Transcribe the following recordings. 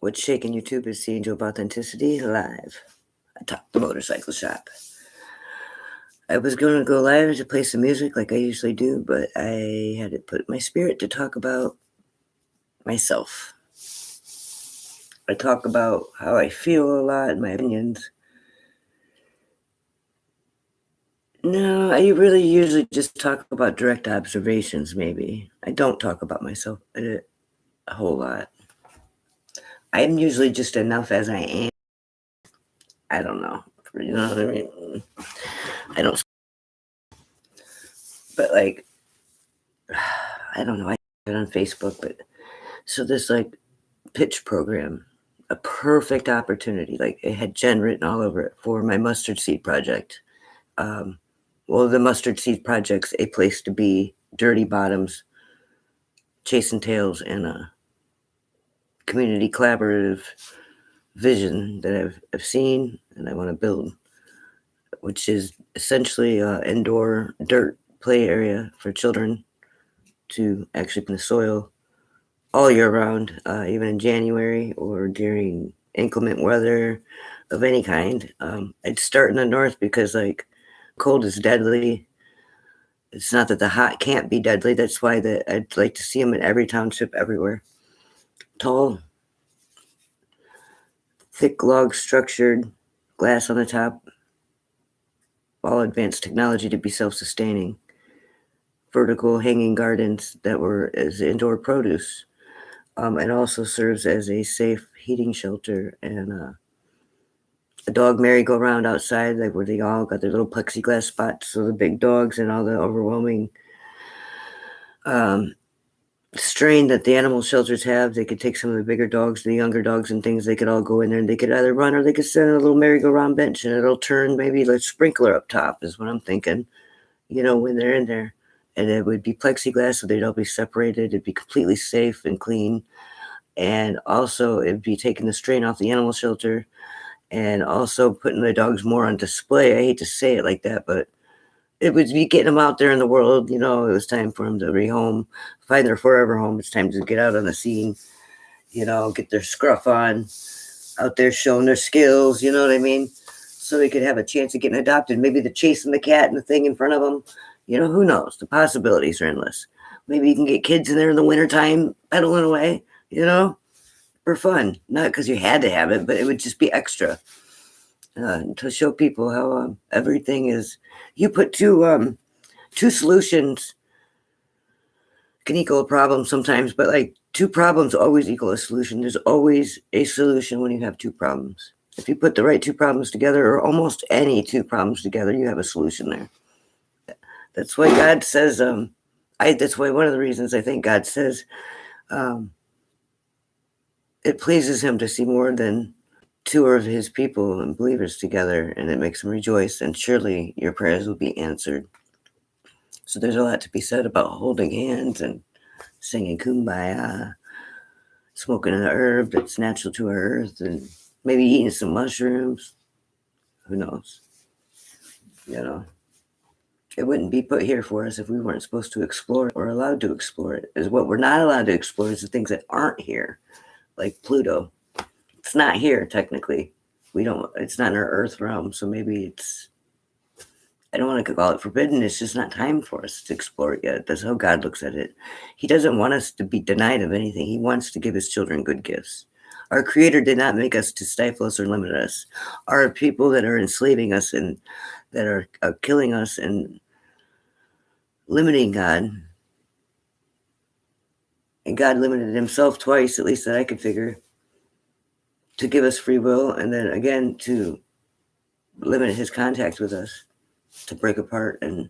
What's shaking YouTube is the Angel of Authenticity live. I talk the motorcycle shop. I was going to go live to play some music like I usually do, but I had to put my spirit to talk about myself. I talk about how I feel a lot and my opinions. No, I really usually just talk about direct observations, maybe. I don't talk about myself a whole lot. I'm usually just enough as I am. I don't know. You know what I mean? I don't. But like, I don't know. I get on Facebook, but so this like pitch program, a perfect opportunity. Like it had Jen written all over it for my mustard seed project. The mustard seed project's a place to be, dirty bottoms, chasing tails, and a community collaborative vision that I've seen and I want to build, which is essentially an indoor dirt play area for children to actually put in the soil all year round, even in January or during inclement weather of any kind. I'd start in the north because like cold is deadly. It's not that the hot can't be deadly. That's why I'd like to see them in every township everywhere. Tall, thick log structured, glass on the top, all advanced technology to be self-sustaining. Vertical hanging gardens that were as indoor produce. It also serves as a safe heating shelter and a dog merry-go-round outside, like where they all got their little plexiglass spots, so the big dogs and all the overwhelming strain that the animal shelters have, they could take some of the bigger dogs, the younger dogs and things, they could all go in there and they could either run or they could sit on a little merry-go-round bench and it'll turn maybe like sprinkler up top is what I'm thinking, when they're in there. And it would be plexiglass, so they'd all be separated. It'd be completely safe and clean. And also it'd be taking the strain off the animal shelter and also putting the dogs more on display. I hate to say it like that, but it would be getting them out there in the world. It was time for them to rehome, find their forever home. It's time to get out on the scene, get their scruff on, out there showing their skills, you know what I mean? So they could have a chance of getting adopted. Maybe they're chasing the cat and the thing in front of them. Who knows? The possibilities are endless. Maybe you can get kids in there in the wintertime pedaling away, for fun. Not because you had to have it, but it would just be extra. To show people how everything is. You put two solutions can equal a problem sometimes, but like two problems always equal a solution. There's always a solution when you have two problems. If you put the right two problems together, or almost any two problems together, you have a solution there. That's why God says, that's why one of the reasons I think God says it pleases him to see more than two of his people and believers together, and it makes him rejoice, and surely your prayers will be answered. So there's a lot to be said about holding hands and singing Kumbaya, smoking an herb that's natural to our earth, and maybe eating some mushrooms. Who knows? It wouldn't be put here for us if we weren't supposed to explore it or allowed to explore it. Is what we're not allowed to explore is the things that aren't here, like Pluto. It's not here technically. It's not in our Earth realm, so maybe I don't want to call it forbidden. It's just not time for us to explore it yet. That's how God looks at it. He doesn't want us to be denied of anything. He wants to give his children good gifts. Our Creator did not make us to stifle us or limit us. Our people that are enslaving us and that are killing us and limiting God. And God limited himself twice, at least that I could figure, to give us free will, and then again to limit his contact with us, to break apart, and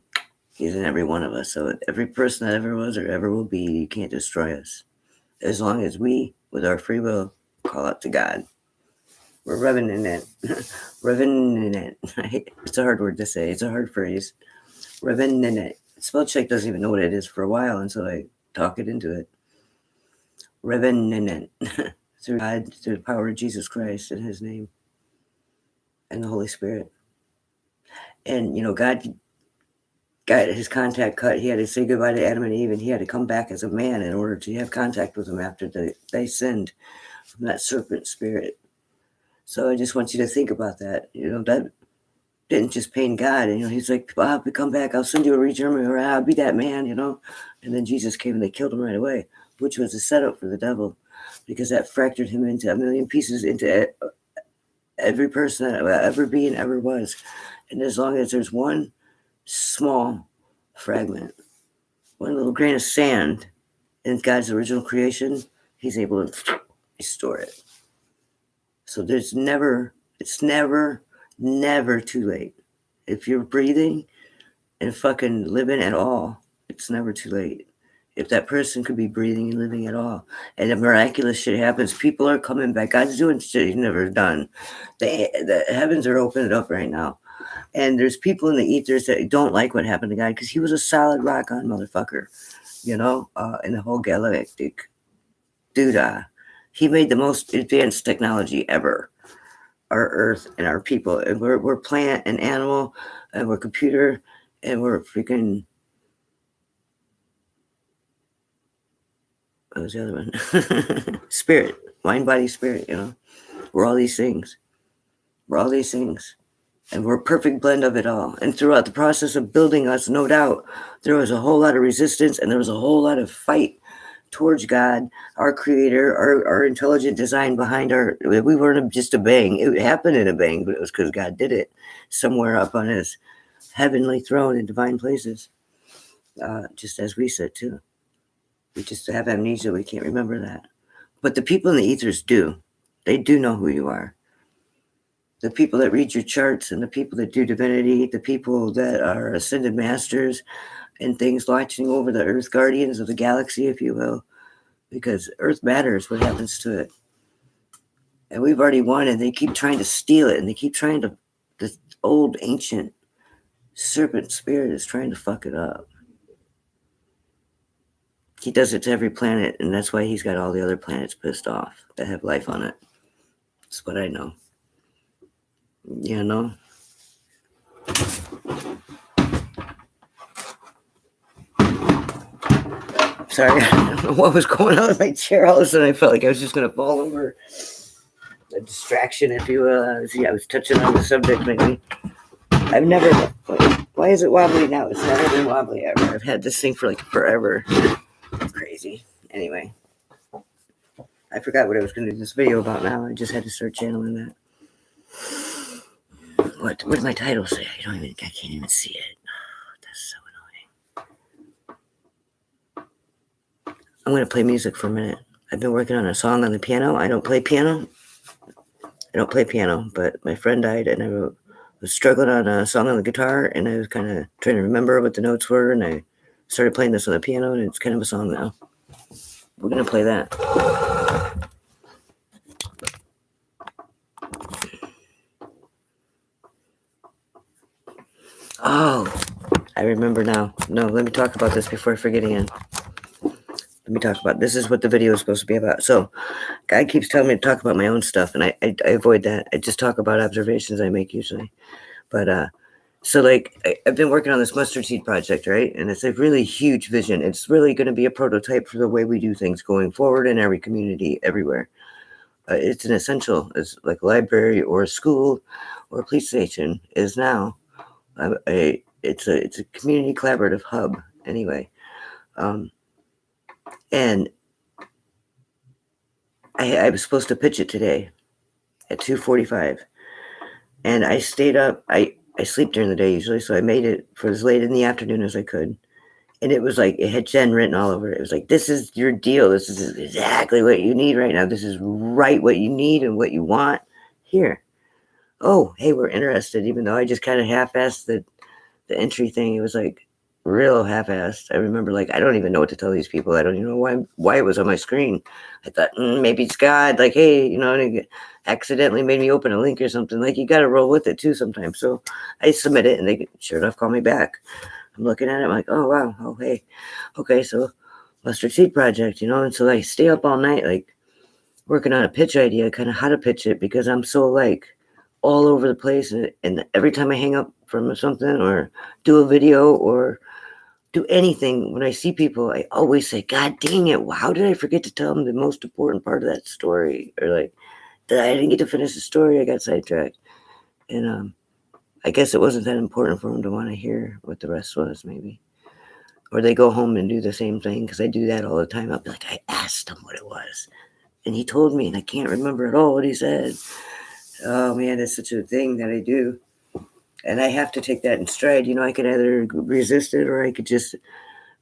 he's in every one of us. So every person that ever was or ever will be, you can't destroy us. As long as we, with our free will, call out to God. We're revenant. Revenant. It's a hard word to say. It's a hard phrase. Revenant. Spell check doesn't even know what it is for a while until I talk it into it. Revenant. Through God, through the power of Jesus Christ in his name and the Holy Spirit. And, God got his contact cut. He had to say goodbye to Adam and Eve, and he had to come back as a man in order to have contact with them after they sinned. from that serpent spirit. So I just want you to think about that. That didn't just pain God. He's like, I'll come back. I'll send you a regenerator. I'll be that man, And then Jesus came and they killed him right away, which was a setup for the devil, because that fractured him into a million pieces, into every person that ever being ever was. And as long as there's one small fragment, one little grain of sand in God's original creation, he's able to restore it. So it's never too late. If you're breathing and fucking living at all, it's never too late. If that person could be breathing and living at all, and the miraculous shit happens, people are coming back. God's doing shit he's never done. The heavens are opening up right now. And there's people in the ethers that don't like what happened to God because he was a solid rock on motherfucker, in the whole galactic doodah. He made the most advanced technology ever. Our earth and our people. And we're plant and animal, and we're computer, and we're freaking... What was the other one? Spirit. Mind, body, spirit, We're all these things. And we're a perfect blend of it all. And throughout the process of building us, no doubt, there was a whole lot of resistance and there was a whole lot of fight towards God, our creator, our intelligent design behind we weren't just a bang. It happened in a bang, but it was because God did it somewhere up on his heavenly throne in divine places. Just as we said too. We just have amnesia. We can't remember that. But the people in the ethers do. They do know who you are. The people that read your charts and the people that do divinity, the people that are ascended masters and things watching over the earth guardians of the galaxy, if you will, because earth matters what happens to it. And we've already won, and they keep trying to steal it, and they keep trying to, this old ancient serpent spirit is trying to fuck it up. He does it to every planet, and that's why he's got all the other planets pissed off that have life on it. That's what I know. Sorry, I don't know what was going on with my chair. All of a sudden, I felt like I was just going to fall over. A distraction, if you will. I was touching on the subject, maybe. I've never... Why is it wobbly now? It's never been wobbly ever. I've had this thing for like forever. Crazy. Anyway, I forgot what I was going to do this video about now. I just had to start channeling that. What did my title say? I can't even see it. Oh, that's so annoying. I'm going to play music for a minute. I've been working on a song on the piano. I don't play piano, but my friend died, and I was struggling on a song on the guitar, and I was kind of trying to remember what the notes were, and I started playing this on the piano, and it's kind of a song now. We're going to play that. Oh, I remember now. No, let me talk about this before I forget again. This is what the video is supposed to be about. So, God keeps telling me to talk about my own stuff, and I avoid that. I just talk about observations I make usually. But, so like, I've been working on this mustard seed project, right? And it's a really huge vision. It's really going to be a prototype for the way we do things going forward in every community, everywhere. It's an essential, it's like a library or a school or a police station is now. It's a community collaborative hub anyway. And I was supposed to pitch it today at 2:45. And I stayed up. I sleep during the day usually, so I made it for as late in the afternoon as I could. And it was like, it had Jen written all over it. It was like, this is your deal. This is exactly what you need right now. This is right what you need and what you want. Here. Oh, hey, we're interested. Even though I just kind of half-assed the entry thing. It was like real half-assed. I remember like, I don't even know what to tell these people. I don't even know why it was on my screen. I thought, maybe it's God. Like, hey, and it accidentally made me open a link or something. Like, you got to roll with it too sometimes. So I submit it, and they sure enough call me back. I'm looking at it. I'm like, oh, wow. Oh, hey. Okay, so mustard seed project, and so I stay up all night, like working on a pitch idea, kind of how to pitch it, because I'm so like all over the place. And every time I hang up from something or do a video or do anything. When I see people, I always say, God dang it, how did I forget to tell them the most important part of that story? Or like, I didn't get to finish the story, I got sidetracked. And I guess it wasn't that important for them to want to hear what the rest was, maybe. Or they go home and do the same thing, because I do that all the time. I'll be like, I asked him what it was, and he told me, and I can't remember at all what he said. Oh man, it's such a thing that I do. And I have to take that in stride. I could either resist it, or I could just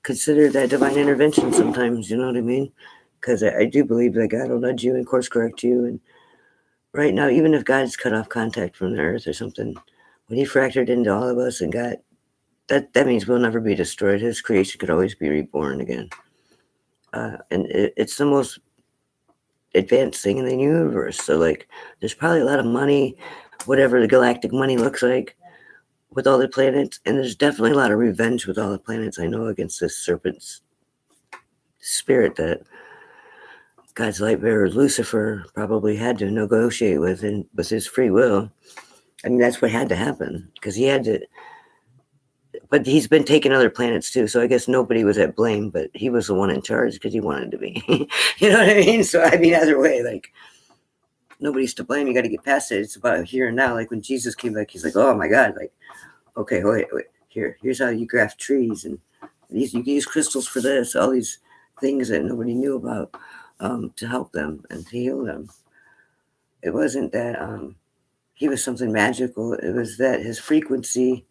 consider that divine intervention sometimes, you know what I mean? Because I do believe that God will nudge you and course correct you. And right now, even if God's cut off contact from the earth or something, when he fractured into all of us and got, that means we'll never be destroyed. His creation could always be reborn again. And it's the most advanced thing in the universe. So, like, there's probably a lot of money, whatever the galactic money looks like, with all the planets. And there's definitely a lot of revenge with all the planets, I know, against this serpent's spirit that God's light bearer Lucifer probably had to negotiate with, and with his free will. I mean, that's what had to happen, because he had to. But he's been taking other planets too, so I guess nobody was at blame, but he was the one in charge because he wanted to be. You know what I mean? So I mean, either way, like, nobody's to blame. You got to get past it. It's about here and now. Like when Jesus came back, he's like, "Oh my God!" Like, okay, wait. Here's how you graft trees, and you can use crystals for this. All these things that nobody knew about, to help them and to heal them. It wasn't that he was something magical. It was that his frequency,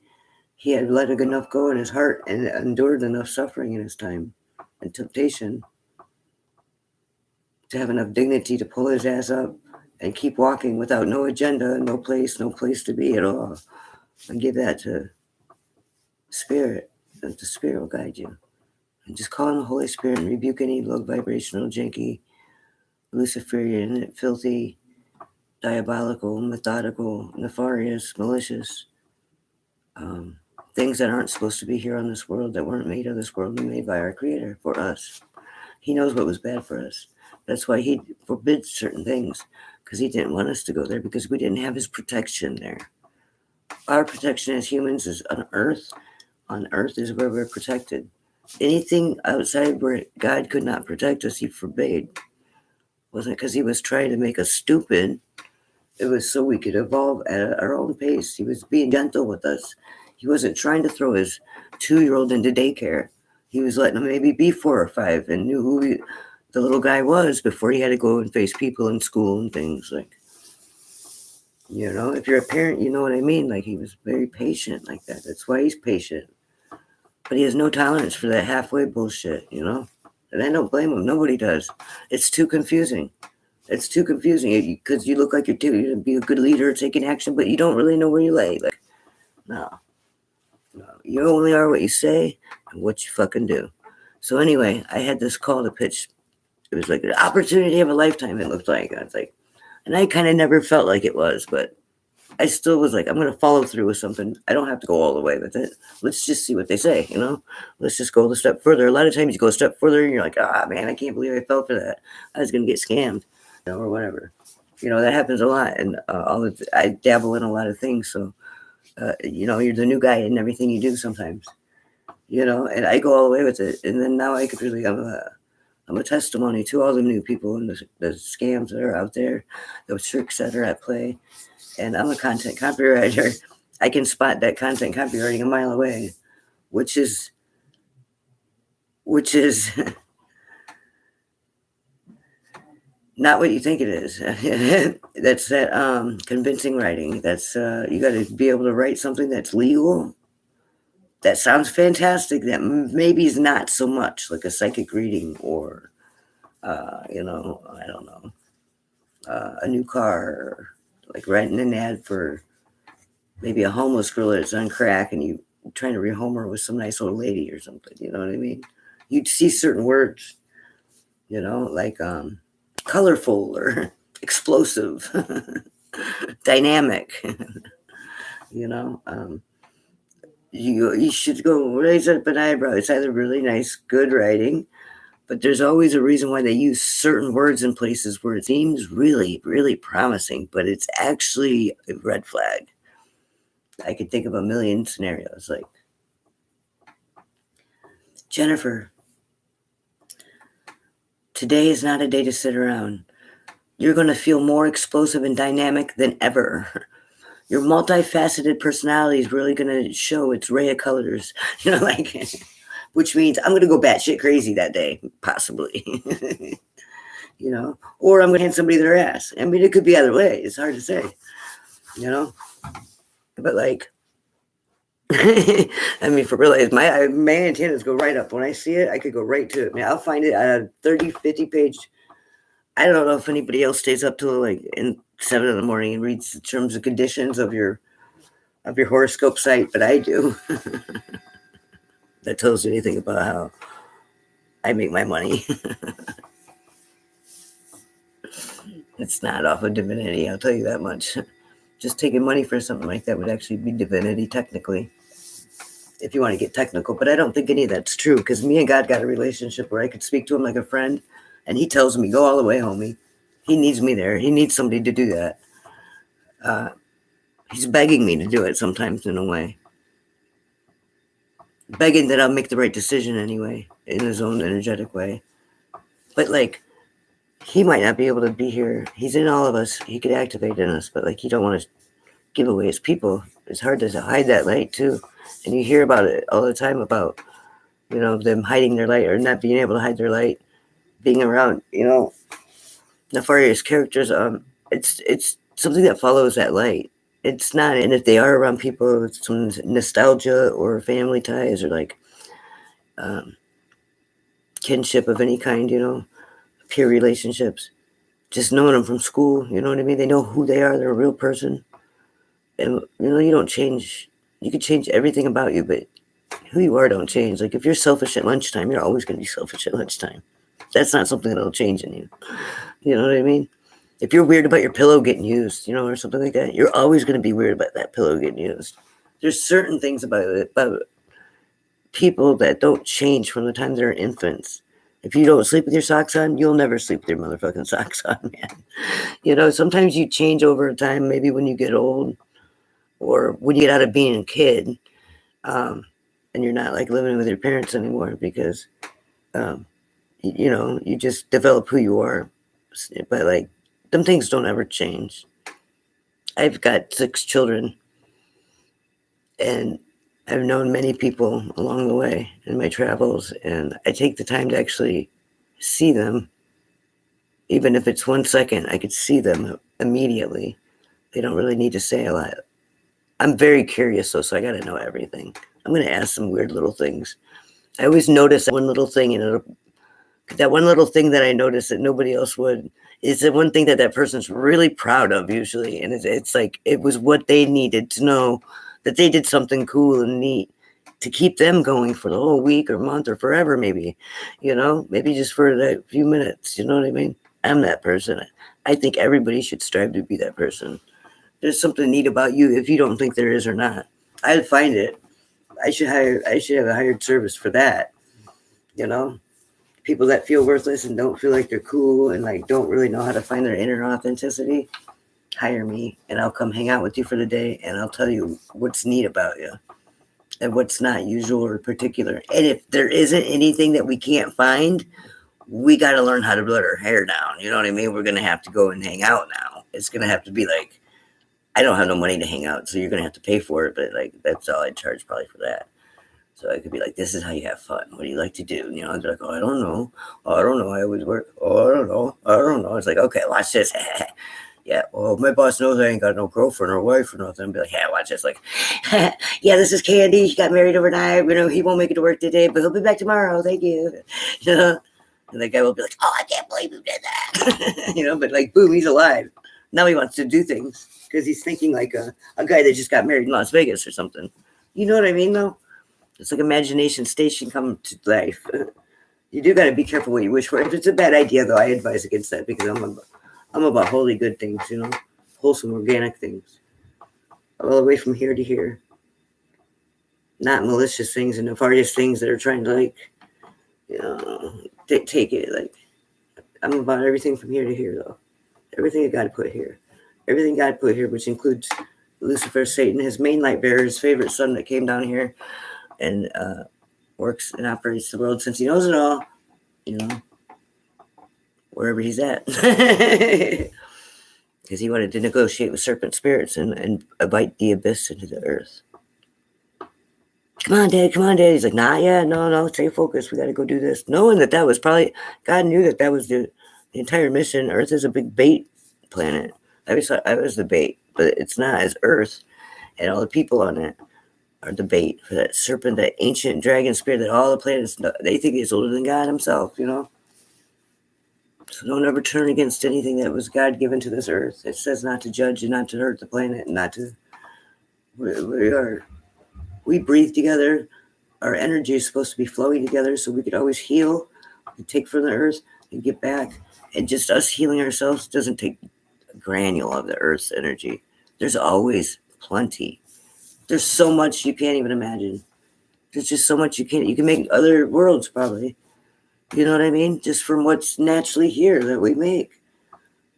he had let enough go in his heart and endured enough suffering in his time and temptation to have enough dignity to pull his ass up and keep walking without no agenda, no place to be at all. And give that to Spirit, and the Spirit will guide you. And just call on the Holy Spirit and rebuke any low vibrational, janky, Luciferian, filthy, diabolical, methodical, nefarious, malicious things that aren't supposed to be here on this world, that weren't made of this world, and made by our Creator for us. He knows what was bad for us. That's why he forbids certain things, because he didn't want us to go there, because we didn't have his protection there. Our protection as humans is on earth. On earth is where we're protected. Anything outside where God could not protect us, he forbade. It wasn't because he was trying to make us stupid. It was so we could evolve at our own pace. He was being gentle with us. He wasn't trying to throw his 2-year-old into daycare. He was letting him maybe be 4 or 5 and knew who the little guy was before he had to go and face people in school and things. Like, if you're a parent, you know what I mean? Like, he was very patient like that. That's why he's patient. But he has no tolerance for that halfway bullshit, And I don't blame him. Nobody does. It's too confusing. It's too confusing because you look like you're to be a good leader, taking action, but you don't really know where you lay. Like, no. You only are what you say and what you fucking do. So anyway, I had this call to pitch. It was like an opportunity of a lifetime, it looked like. I was like, and I kind of never felt like it was, but I still was like, I'm going to follow through with something. I don't have to go all the way with it. Let's just see what they say, Let's just go a step further. A lot of times you go a step further and you're like, man, I can't believe I fell for that. I was going to get scammed, or whatever. That happens a lot. And I dabble in a lot of things. So, you're the new guy in everything you do sometimes, and I go all the way with it. And then now I could really, I'm a testimony to all the new people and the scams that are out there, those tricks that are at play. And I'm a content copywriter. I can spot that content copywriting a mile away, which is not what you think it is. That's that convincing writing. That's you got to be able to write something that's legal. That sounds fantastic. That maybe is not so much like a psychic reading or, I don't know, a new car, or like writing an ad for maybe a homeless girl that's on crack and you trying to rehome her with some nice old lady or something. You know what I mean? You'd see certain words, like colorful or explosive, dynamic. You should go raise up an eyebrow. It's either really nice, good writing, but there's always a reason why they use certain words in places where it seems really, really promising, but it's actually a red flag. I could think of a million scenarios. Like, Jennifer, today is not a day to sit around. You're going to feel more explosive and dynamic than ever. Your multifaceted personality is really going to show its ray of colors, which means I'm going to go batshit crazy that day, possibly, or I'm going to hand somebody their ass. I mean, it could be either way. It's hard to say, but I mean, for real, my antennas go right up. When I see it, I could go right to it. I mean, I'll find it at a 30, 50 page. I don't know if anybody else stays up till 7 in the morning and reads the terms and conditions of your horoscope site, but I do. That tells you anything about how I make my money. It's not off of divinity, I'll tell you that much. Just taking money for something like that would actually be divinity, technically, if you want to get technical. But I don't think any of that's true, because me and God got a relationship where I could speak to him like a friend, and he tells me, go all the way, homie. He needs me there. He needs somebody to do that. He's begging me to do it sometimes, in a way. Begging that I'll make the right decision anyway, in his own energetic way. But he might not be able to be here. He's in all of us. He could activate in us, but he don't want to give away his people. It's hard to hide that light too. And you hear about it all the time about, them hiding their light or not being able to hide their light, being around, nefarious characters. It's something that follows that light. It's not, and if they are around people with some nostalgia or family ties or kinship of any kind, peer relationships, just knowing them from school, you know what I mean? They know who they are. They're a real person. And, you don't change. You can change everything about you, but who you are don't change. If you're selfish at lunchtime, you're always going to be selfish at lunchtime. That's not something that'll change in you. You know what I mean? If you're weird about your pillow getting used, or something like that, you're always going to be weird about that pillow getting used. There's certain things about people that don't change from the time they're infants. If you don't sleep with your socks on, you'll never sleep with your motherfucking socks on, man. Sometimes you change over time, maybe when you get old or when you get out of being a kid, and you're not living with your parents anymore because, you just develop who you are. But them things don't ever change. I've got 6 children, and I've known many people along the way in my travels, and I take the time to actually see them. Even if it's 1 second, I could see them immediately. They don't really need to say a lot. I'm very curious, though, so I got to know everything. I'm going to ask some weird little things. I always notice one little thing, and that one little thing that I notice that nobody else would is the one thing that person's really proud of usually. And it's it was what they needed to know, that they did something cool and neat to keep them going for the whole week or month or forever, maybe, maybe just for that few minutes. You know what I mean? I'm that person. I think everybody should strive to be that person. There's something neat about you if you don't think there is or not. I'd find it. I should have a hired service for that. People that feel worthless and don't feel like they're cool and don't really know how to find their inner authenticity, hire me and I'll come hang out with you for the day and I'll tell you what's neat about you and what's not usual or particular. And if there isn't anything that we can't find, we got to learn how to let our hair down. You know what I mean? We're going to have to go and hang out now. It's going to have to be I don't have no money to hang out, so you're going to have to pay for it. But that's all I'd charge probably for that. So I could be this is how you have fun. What do you like to do? I'd be I don't know. I don't know. I always work. I don't know. It's okay, watch this. Yeah, well, my boss knows I ain't got no girlfriend or wife or nothing. I'd be yeah, watch this. Yeah, this is Candy. She got married overnight. He won't make it to work today, but he'll be back tomorrow. Thank you. And the guy will be oh, I can't believe you did that. But boom, he's alive. Now he wants to do things because he's thinking a guy that just got married in Las Vegas or something. You know what I mean, though? It's imagination station come to life. You do got to be careful what you wish for. If it's a bad idea, though, I advise against that because I'm about holy good things, wholesome, organic things. All the way from here to here. Not malicious things and nefarious things that are trying to take it. I'm about everything from here to here, though. Everything that God put here. Everything God put here, which includes Lucifer, Satan, his main light bearer, his favorite son that came down here and works and operates the world since he knows it all, wherever he's at. Because he wanted to negotiate with serpent spirits and invite the abyss into the earth. Come on, Dad. He's like, nah, yeah, no, stay focused. We got to go do this. Knowing that was probably, God knew that was the entire mission. Earth is a big bait planet. I was the bait, but it's not. As Earth and all the people on it are the bait for that serpent, that ancient dragon spirit that all the planets, they think is older than God himself, So don't ever turn against anything that was God given to this earth. It says not to judge and not to hurt the planet and not to. We breathe together. Our energy is supposed to be flowing together so we could always heal and take from the earth and get back. And just us healing ourselves doesn't take a granule of the earth's energy. There's always plenty. There's so much you can't even imagine. There's just so much you can make other worlds probably. You know what I mean? Just from what's naturally here that we make.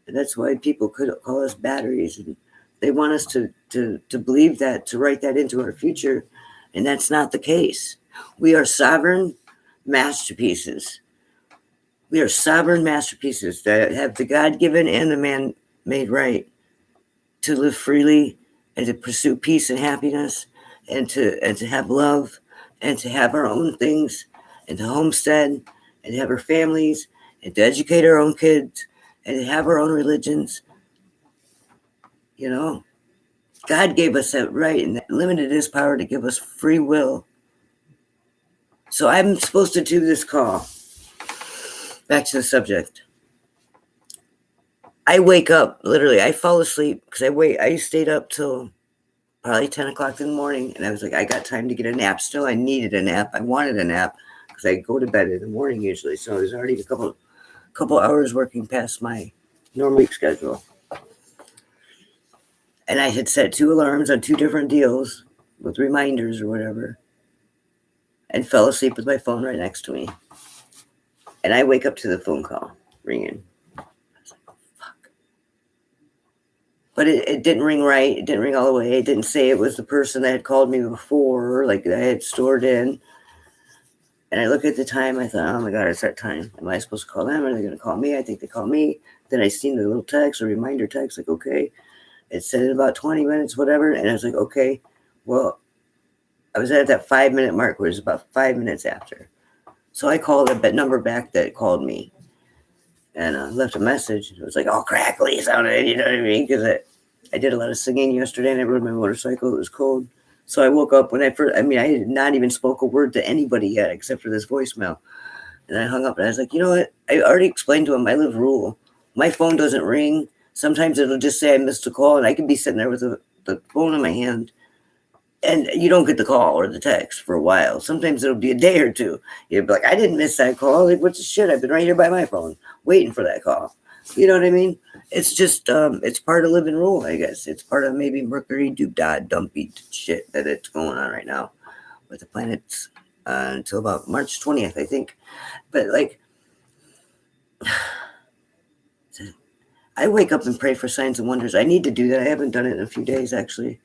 And that's why people could call us batteries. And they want us to believe that, to write that into our future. And that's not the case. We are sovereign masterpieces. We are sovereign masterpieces that have the God-given and the man-made right to live freely and to pursue peace and happiness and to have love and to have our own things and to homestead and to have our families and to educate our own kids and to have our own religions. God gave us that right and limited his power to give us free will. So I'm supposed to do this call. Back to the subject. I wake up, literally, I fall asleep because I stayed up till probably 10 o'clock in the morning, and I was like, I got time to get a nap still. I needed a nap. I wanted a nap because I go to bed in the morning usually. So I was already a couple hours working past my normal week schedule. And I had set 2 alarms on 2 different deals with reminders or whatever, and fell asleep with my phone right next to me. And I wake up to the phone call ringing. I was like, oh, fuck. But it didn't ring right. It didn't ring all the way. It didn't say it was the person that had called me before, like I had stored in. And I look at the time. I thought, oh my God, it's that time. Am I supposed to call them? Are they going to call me? I think they call me. Then I seen the little text, a reminder text, like, okay. It said in about 20 minutes, whatever. And I was like, okay, well, I was at that 5-minute mark where it was about 5 minutes after. So I called that number back that called me and left a message. It was like all crackly sounded, you know what I mean? Because I did a lot of singing yesterday and I rode my motorcycle. It was cold. So I woke up when I had not even spoke a word to anybody yet except for this voicemail. And I hung up and I was like, you know what? I already explained to him, I live rural. My phone doesn't ring. Sometimes it'll just say I missed a call and I can be sitting there with the phone in my hand and you don't get the call or the text for a while. Sometimes it'll be a day or two. You'll be like, I didn't miss that call. Like, what the shit? I've been right here by my phone waiting for that call. You know what I mean? It's just, it's part of living rural, I guess. It's part of maybe Mercury dumpy shit that it's going on right now with the planets until about March 20th, I think. But like, I wake up and pray for signs and wonders. I need to do that. I haven't done it in a few days, actually.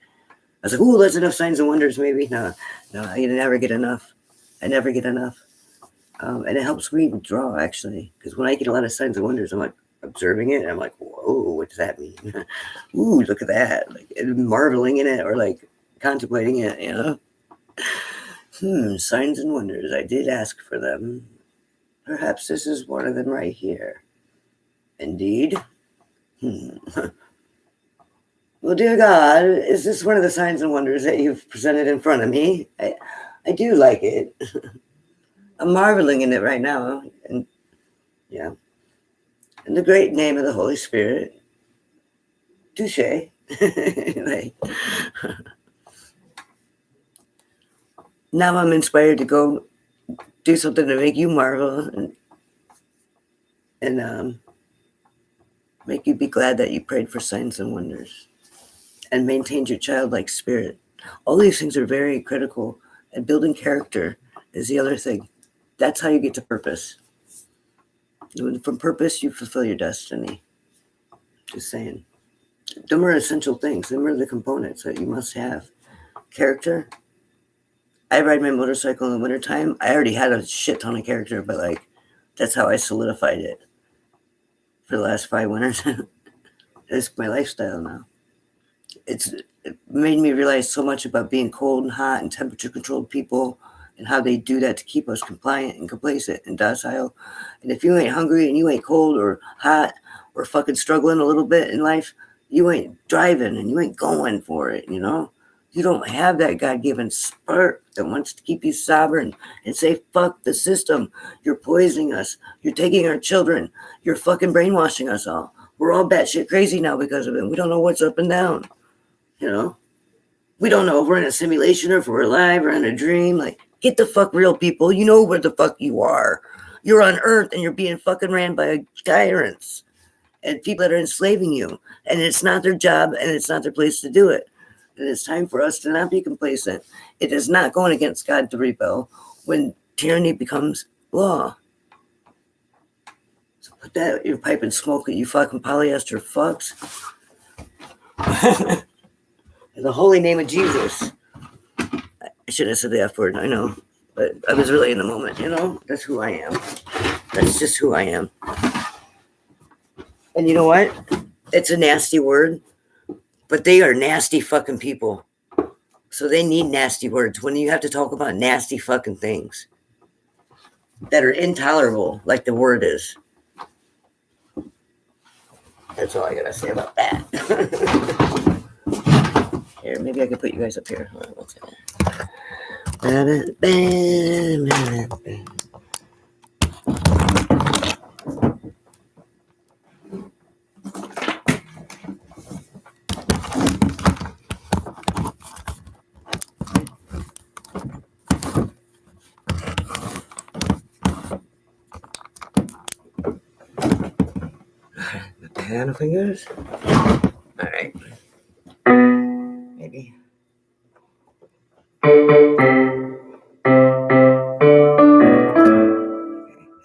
I was like, ooh, that's enough signs and wonders, maybe. No, I never get enough. I never get enough. And it helps me draw, actually. Because when I get a lot of signs and wonders, I'm like observing it. And I'm like, whoa, what does that mean? Ooh, look at that. Like marveling in it or like contemplating it, Signs and wonders. I did ask for them. Perhaps this is one of them right here. Indeed. Well, dear God, is this one of the signs and wonders that you've presented in front of me? I do like it. I'm marveling in it right now. And yeah. In the great name of the Holy Spirit. Touche. Like, now I'm inspired to go do something to make you marvel and make you be glad that you prayed for signs and wonders and maintained your childlike spirit. All these things are very critical, and building character is the other thing. That's how you get to purpose. From purpose, you fulfill your destiny. Just saying. Them are essential things. Them are the components that you must have. Character, I ride my motorcycle in the wintertime. I already had a shit ton of character, but like, that's how I solidified it for the last 5 winters. It's my lifestyle now. It made me realize so much about being cold and hot and temperature controlled people and how they do that to keep us compliant and complacent and docile. And if you ain't hungry and you ain't cold or hot or fucking struggling a little bit in life, you ain't driving and you ain't going for it, you know? You don't have that God-given spark that wants to keep you sovereign and say, fuck the system. You're poisoning us. You're taking our children. You're fucking brainwashing us all. We're all batshit crazy now because of it. We don't know what's up and down. You know? We don't know if we're in a simulation or if we're alive or in a dream. Like, get the fuck real, people. You know where the fuck you are. You're on Earth and you're being fucking ran by tyrants and people that are enslaving you. And it's not their job and it's not their place to do it. And it's time for us to not be complacent. It is not going against God to rebel when tyranny becomes law. So put that in your pipe and smoke it, you fucking polyester fucks. In the holy name of Jesus. I shouldn't have said the F word, I know. But I was really in the moment, you know? That's who I am. That's just who I am. And you know what? It's a nasty word. But they are nasty fucking people. So they need nasty words when you have to talk about nasty fucking things that are intolerable, like the word is. That's all I gotta say about that. Here, maybe I can put you guys up here. Hold on, what's that? Banana fingers. All right. Maybe. I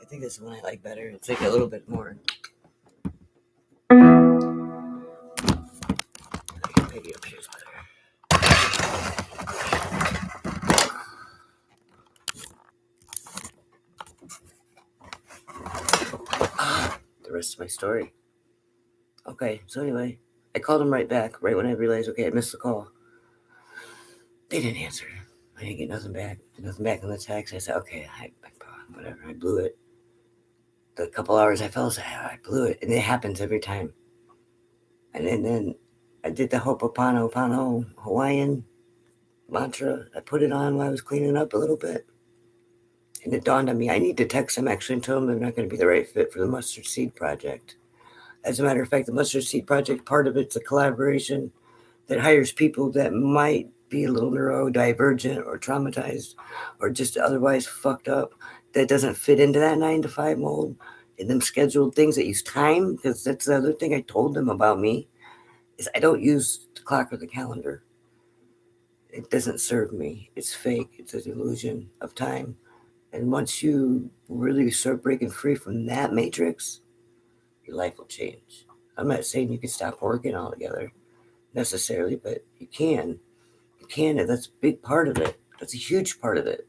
think this is one I like better. It's like a little bit more. Maybe up here's better. The rest of my story. Okay, so anyway, I called him right back, right when I realized, okay, I missed the call. They didn't answer. I didn't get nothing back. Nothing back on the text. I said, okay, whatever. I blew it. The couple hours I fell asleep, I blew it. And it happens every time. And then I did the Ho'oponopono Hawaiian mantra. I put it on while I was cleaning up a little bit. And it dawned on me, I need to text them actually and tell them they're not going to be the right fit for the Mustard Seed Project. As a matter of fact, the Mustard Seed Project, part of it's a collaboration that hires people that might be a little neurodivergent or traumatized or just otherwise fucked up, that doesn't fit into that 9-to-5 mold, and them scheduled things that use time, because that's the other thing I told them about me, is I don't use the clock or the calendar. It doesn't serve me. It's fake. It's an illusion of time. And once you really start breaking free from that matrix, your life will change. I'm not saying you can stop working altogether necessarily, but you can. You can, and that's a big part of it. That's a huge part of it.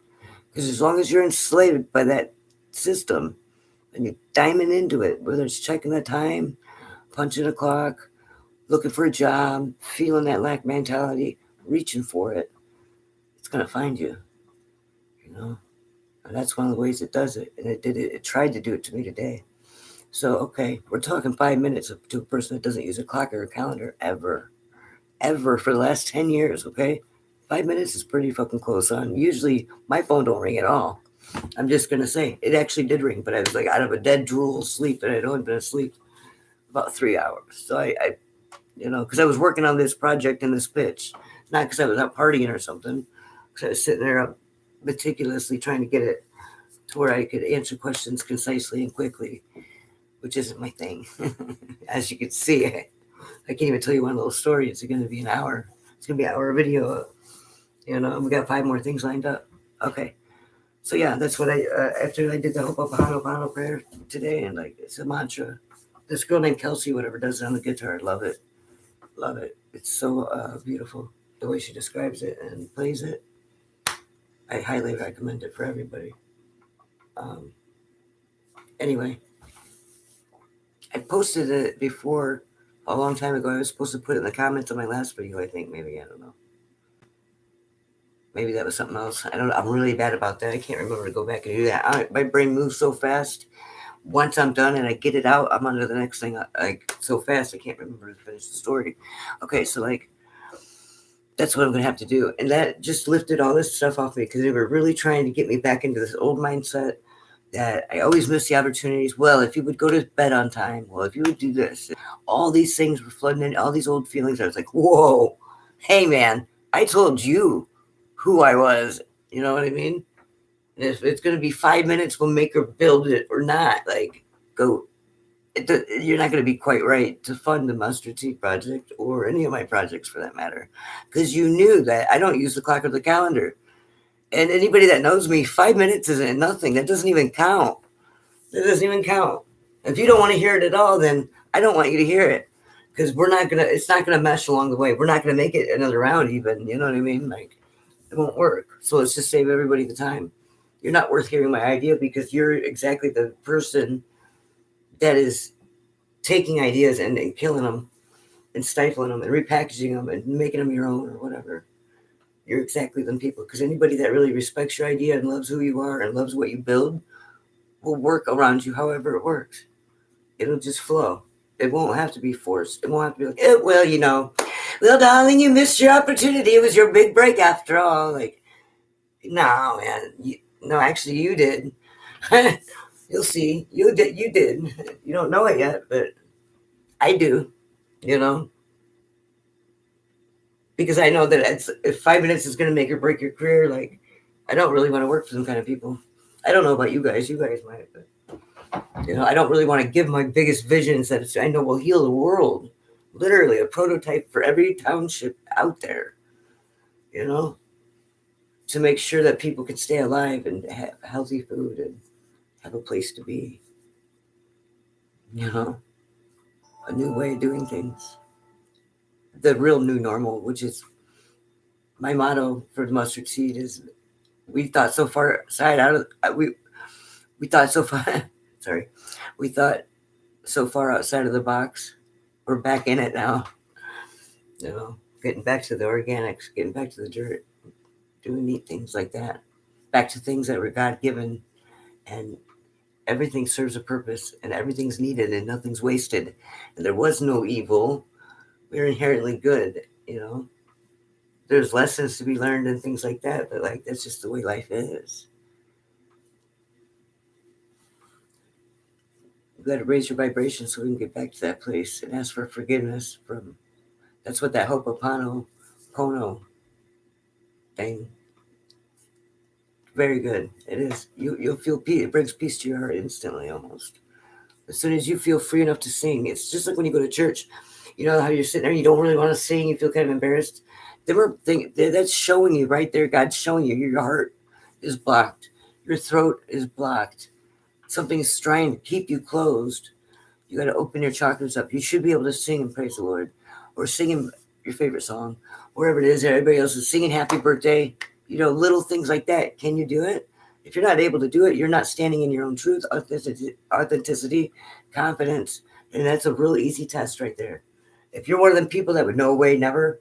Because as long as you're enslaved by that system and you're diamond into it, whether it's checking the time, punching a clock, looking for a job, feeling that lack mentality, reaching for it, it's going to find you, you know? And that's one of the ways it does it. And it did it. It tried to do it to me today. So, okay, we're talking 5 minutes to a person that doesn't use a clock or a calendar ever for the last 10 years, okay? 5 minutes is pretty fucking close on. Usually my phone don't ring at all. I'm just going to say, it actually did ring, but I was like out of a dead drool sleep, and I'd only been asleep about 3 hours. So I because I was working on this project and this pitch, not because I was out partying or something, because I was sitting there meticulously trying to get it to where I could answer questions concisely and quickly, which isn't my thing. As you can see, I can't even tell you one little story. It's going to be an hour. It's going to be an hour video. We got 5 more things lined up. Okay. So yeah, that's what after I did the Ho'oponopono prayer today, and like, it's a mantra. This girl named Kelsey, whatever, does it on the guitar. Love it. Love it. It's so beautiful, the way she describes it and plays it. I highly recommend it for everybody. Anyway, I posted it before a long time ago. I was supposed to put it in the comments of my last video, I think. Maybe, I don't know. Maybe that was something else. I don't know. I'm really bad about that. I can't remember to go back and do that. My brain moves so fast. Once I'm done and I get it out, I'm on to the next thing. Like so fast, I can't remember to finish the story. Okay, so like that's what I'm gonna have to do, and that just lifted all this stuff off me because they were really trying to get me back into this old mindset that I always miss the opportunities. Well, if you would go to bed on time, well, if you would do this, all these things were flooding in, all these old feelings. I was like, whoa, hey man, I told you who I was. You know what I mean? And if it's going to be 5 minutes, we'll make or build it or not. Like, go. You're not going to be quite right to fund the Mustard Seed Project or any of my projects for that matter. Because you knew that I don't use the clock or the calendar. And anybody that knows me, 5 minutes isn't nothing. That doesn't even count. That doesn't even count. If you don't want to hear it at all, then I don't want you to hear it. Because it's not going to mesh along the way. We're not going to make it another round even. You know what I mean? Like, it won't work. So let's just save everybody the time. You're not worth hearing my idea because you're exactly the person that is taking ideas and killing them and stifling them and repackaging them and making them your own or whatever. You're exactly them people, because anybody that really respects your idea and loves who you are and loves what you build will work around you however it works. It'll just flow. It won't have to be forced. It won't have to be like, well, you know, well, darling, you missed your opportunity. It was your big break after all. Like, no, man. No, actually, you did. You'll see. You did. You don't know it yet, but I do. You know, because I know that if 5 minutes is going to make or break your career, like, I don't really want to work for some kind of people. I don't know about you guys. You guys might, but you know, I don't really want to give my biggest visions that I know will heal the world. Literally, a prototype for every township out there. You know, to make sure that people can stay alive and have healthy food and have a place to be. You know, a new way of doing things. The real new normal, which is my motto for the Mustard Seed, is we thought so far we thought so far sorry, we thought so far outside of the box. We're back in it now. You know, getting back to the organics, getting back to the dirt, doing neat things like that. Back to things that were God given, and everything serves a purpose and everything's needed and nothing's wasted. And there was no evil. We're inherently good, you know. There's lessons to be learned and things like that, but like that's just the way life is. You got to raise your vibration so we can get back to that place and ask for forgiveness from. That's what that Ho'oponopono thing. Very good. It is. You'll feel peace. It brings peace to your heart instantly, almost. As soon as you feel free enough to sing, it's just like when you go to church. You know how you're sitting there and you don't really want to sing. You feel kind of embarrassed. That's showing you right there. God's showing you your heart is blocked. Your throat is blocked. Something's trying to keep you closed. You got to open your chakras up. You should be able to sing and praise the Lord, or singing your favorite song, wherever it is. Everybody else is singing happy birthday. You know, little things like that. Can you do it? If you're not able to do it, you're not standing in your own truth, authenticity, confidence, and that's a real easy test right there. If you're one of them people that would no way, never,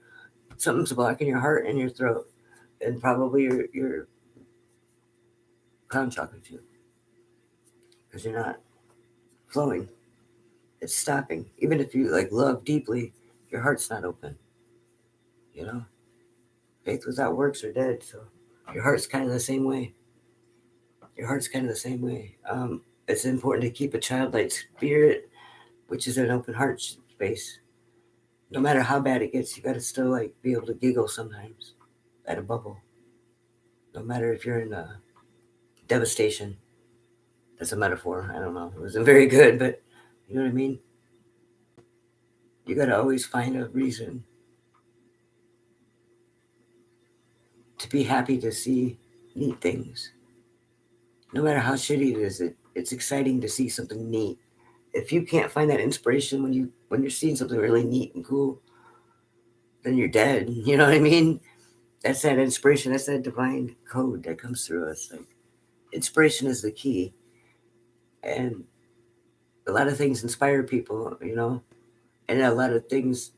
something's blocking your heart and your throat, and probably your crown chakra too, because you're not flowing. It's stopping. Even if you like love deeply, your heart's not open. You know, faith without works are dead. So your heart's kind of the same way. It's important to keep a childlike spirit, which is an open heart space. No matter how bad it gets, you got to still like be able to giggle sometimes at a bubble. No matter if you're in devastation. That's a metaphor. I don't know. It wasn't very good, but you know what I mean? You got to always find a reason to be happy to see neat things. No matter how shitty it is, it's exciting to see something neat. If you can't find that inspiration when you're seeing something really neat and cool, then you're dead. You know what I mean? That's that inspiration. That's that divine code that comes through us. Like, inspiration is the key. And a lot of things inspire people, and a lot of things,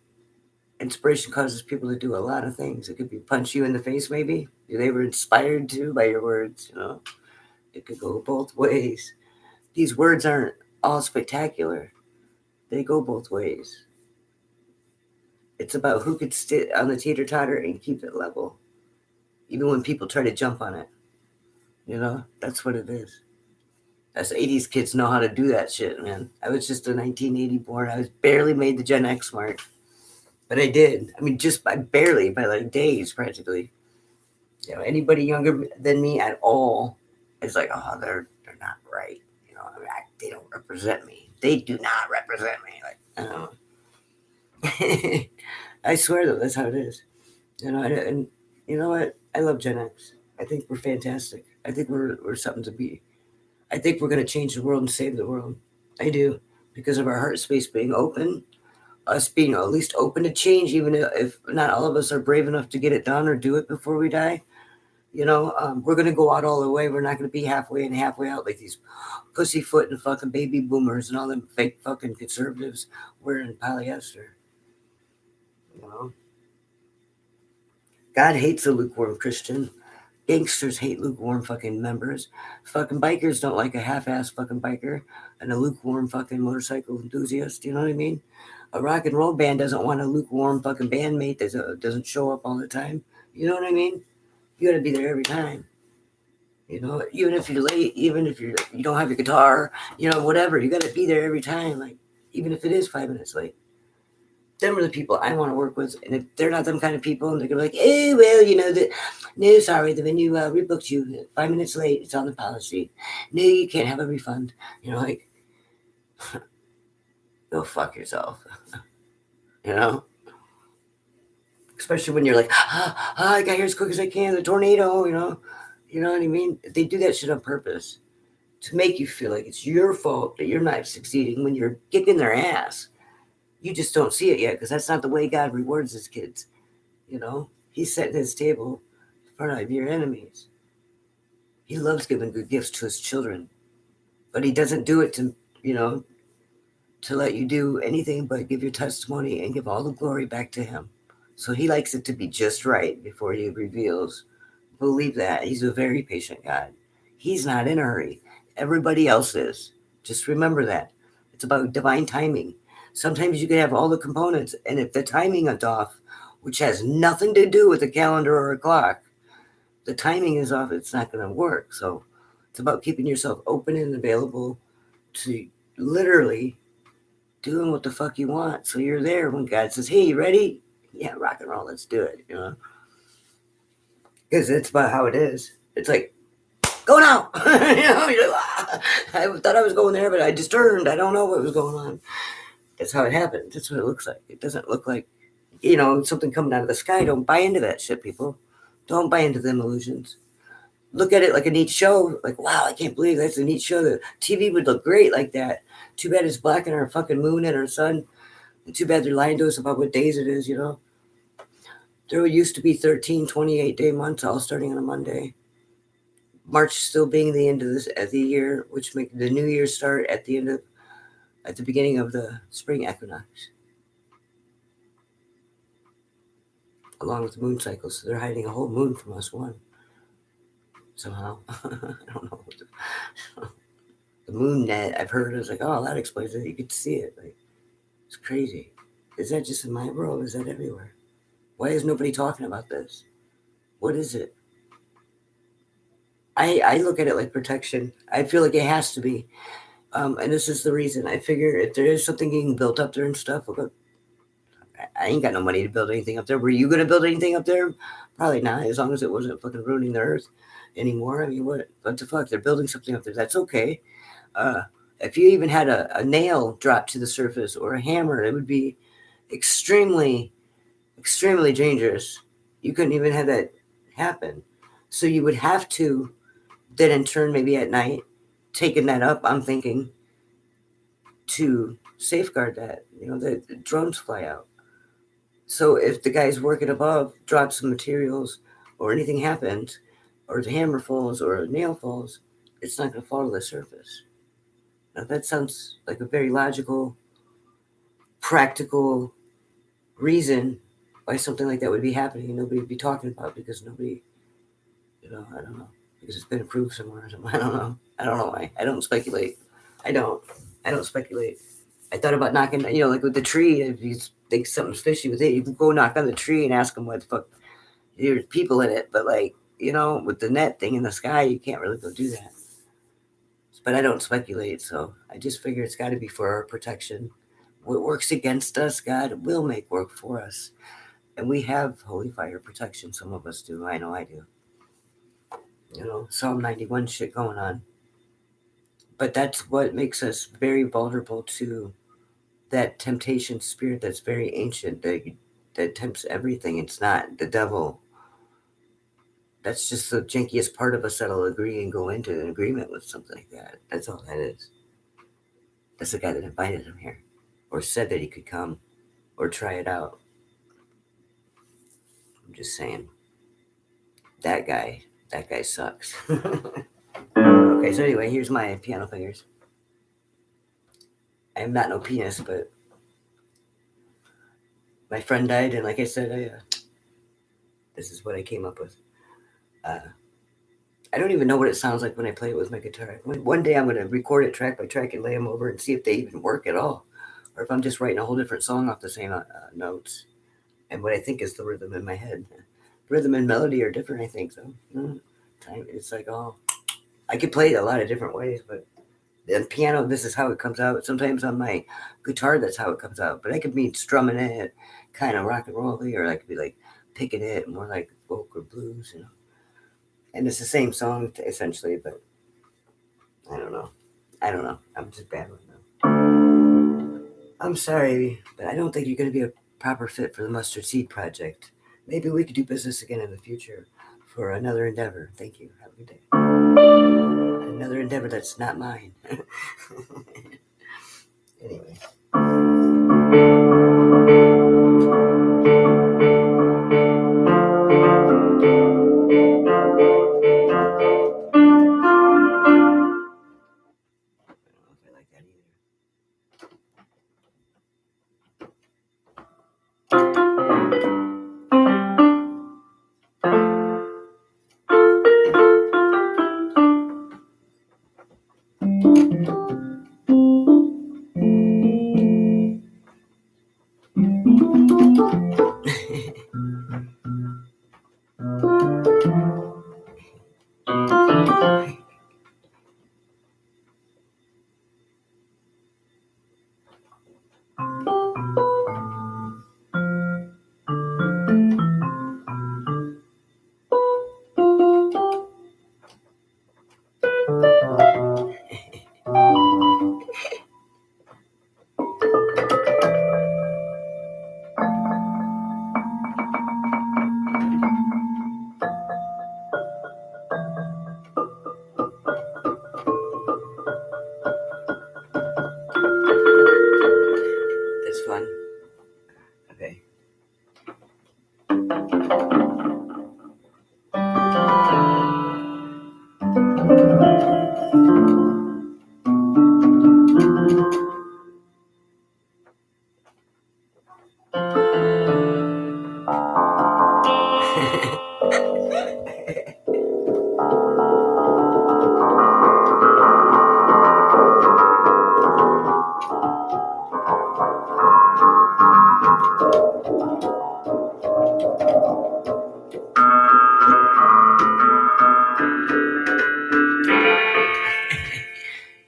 inspiration causes people to do a lot of things. It could be punch you in the face, maybe. They were inspired to by your words. It could go both ways. These words aren't all spectacular, they go both ways. It's about who could sit on the teeter totter and keep it level, even when people try to jump on it. That's what it is. Us 80s kids know how to do that shit, man. I was just a 1980 born. I was barely made the Gen X mark. But I did. I mean, just by barely, by like days practically. Anybody younger than me at all is like, oh, they're not right. I mean, they don't represent me. They do not represent me. Like, I swear though, that's how it is. And you know what? I love Gen X. I think we're fantastic. I think we're something to be. I think we're going to change the world and save the world. I do, because of our heart space being open, us being at least open to change, even if not all of us are brave enough to get it done or do it before we die. We're going to go out all the way. We're not going to be halfway in, halfway out like these pussyfoot and fucking baby boomers and all them fake fucking conservatives wearing polyester. God hates a lukewarm Christian. Gangsters hate lukewarm fucking members. Fucking bikers don't like a half-ass fucking biker and a lukewarm fucking motorcycle enthusiast. You know what I mean? A rock and roll band doesn't want a lukewarm fucking bandmate that doesn't show up all the time. You know what I mean? You got to be there every time. Even if you're late, even if you don't have your guitar, whatever, you got to be there every time. Like, even if it is 5 minutes late. Them are the people I want to work with. And if they're not them kind of people, and they're going to be like, oh, well, no, sorry, the venue rebooked you 5 minutes late. It's on the policy. No, you can't have a refund. Like, go fuck yourself. Especially when you're like, I got here as quick as I can, the tornado, you know what I mean? They do that shit on purpose to make you feel like it's your fault that you're not succeeding when you're kicking their ass. You just don't see it yet, because that's not the way God rewards his kids. He's setting his table in front of your enemies. He loves giving good gifts to his children, but he doesn't do it to let you do anything but give your testimony and give all the glory back to him. So he likes it to be just right before he reveals. Believe that. He's a very patient God. He's not in a hurry. Everybody else is. Just remember that. It's about divine timing. Sometimes you can have all the components, and if the timing is off, which has nothing to do with a calendar or a clock, the timing is off, it's not going to work. So it's about keeping yourself open and available to literally doing what the fuck you want. So you're there when God says, hey, you ready? Yeah, rock and roll, let's do it, Because it's about how it is. It's like, go now! You're like, I thought I was going there, but I just turned. I don't know what was going on. That's how it happens. That's what it looks like. It doesn't look like, something coming out of the sky. Don't buy into that shit, people. Don't buy into them illusions. Look at it like a neat show. Like, wow, I can't believe that's a neat show. The TV would look great like that. Too bad it's blocking our fucking moon and our sun. And too bad they're lying to us about what days it is, There used to be 13 28-day months, all starting on a Monday. March still being the end of the year, which make the new year start at the beginning of the spring equinox, along with the moon cycle. So they're hiding a whole moon from us, one somehow. I don't know. The moon net, I've heard, is like, oh, that explains it. You could see it. Like, it's crazy. Is that just in my world? Is that everywhere? Why is nobody talking about this? What is it? I look at it like protection. I feel like it has to be. And this is the reason. I figure if there is something getting built up there and stuff, I ain't got no money to build anything up there. Were you going to build anything up there? Probably not, as long as it wasn't fucking ruining the earth anymore. I mean, what the fuck? They're building something up there. That's okay. If you even had a nail drop to the surface or a hammer, it would be extremely, extremely dangerous. You couldn't even have that happen. So you would have to then in turn, maybe at night, taking that up, I'm thinking, to safeguard that. The drones fly out. So if the guys working above drop some materials or anything happens, or the hammer falls, or a nail falls, it's not going to fall to the surface. Now that sounds like a very logical, practical reason why something like that would be happening and nobody would be talking about, because nobody, I don't know, because it's been approved somewhere or something. I don't know why. I don't speculate. I don't speculate. I thought about knocking, like with the tree, if you think something's fishy with it, you can go knock on the tree and ask them what the fuck, there's people in it. But with the net thing in the sky, you can't really go do that. But I don't speculate, so I just figure it's got to be for our protection. What works against us, God will make work for us. And we have holy fire protection. Some of us do. I know I do. Psalm 91 shit going on. But that's what makes us very vulnerable to that temptation spirit that's very ancient, that tempts everything. It's not the devil. That's just the jankiest part of us that'll agree and go into an agreement with something like that. That's all that is. That's the guy that invited him here, or said that he could come, or try it out. I'm just saying. That guy sucks. Okay, so anyway, here's my piano fingers. I am not no pianist, but my friend died, and like I said, this is what I came up with. I don't even know what it sounds like when I play it with my guitar. One day I'm going to record it track by track and lay them over and see if they even work at all, or if I'm just writing a whole different song off the same notes and what I think is the rhythm in my head. Rhythm and melody are different, I think. So it's like, I could play it a lot of different ways, but the piano, this is how it comes out. Sometimes on my guitar, that's how it comes out. But I could be strumming it, kind of rock and rolly, or I could be like picking it more like folk or blues, And it's the same song essentially, but I don't know. I'm just babbling now. I'm sorry, but I don't think you're going to be a proper fit for the Mustard Seed Project. Maybe we could do business again in the future for another endeavor. Thank you. Have a good day. Another endeavor that's not mine. Anyway. That's fun. Okay.